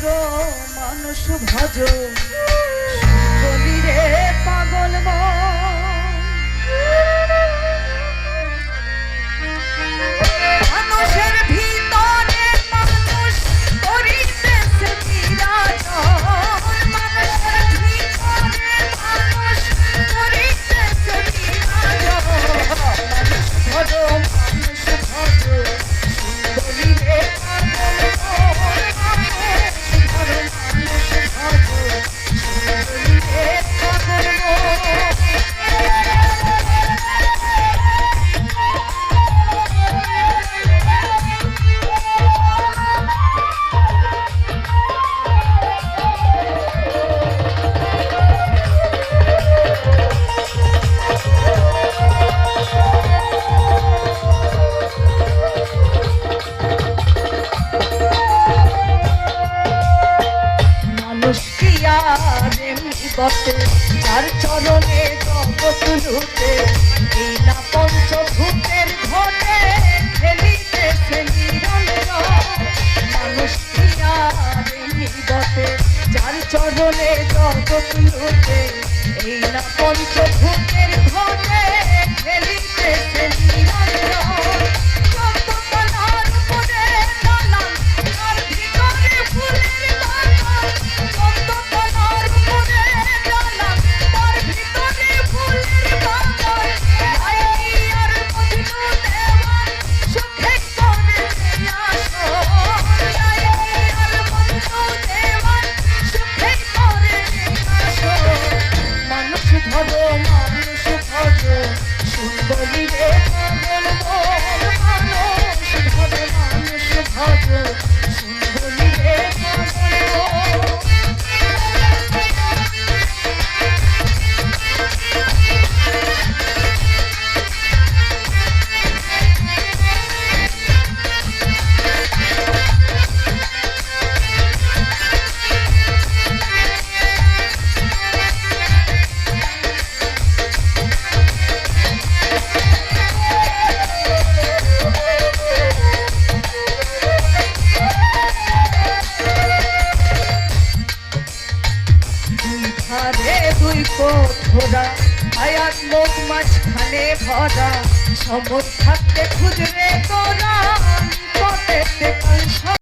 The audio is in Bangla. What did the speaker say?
ধরো মানুষ ভজ বলি রে পাগল মানুষের ভিতরে মানুষ করিতেছে বিরাজন মানুষের ভিতরে মানুষ করিতেছে বিরাজন মানুষ ধরো মানুষ ভজ বলি রে পাগল বসে তার চরণে জগৎ লুটে এই না পঞ্চভূতের ঘটে খেলিতেছে নিরঞ্জন মানুষ বসে যার চরণে জগৎ লুটে এই না পঞ্চভূতের ঘটে খেলিতেছে নিরঞ্জন দুই পথরা আয়াত লোক মাঝখানে ভরা সমর থাকতে খুঁজরে তোরা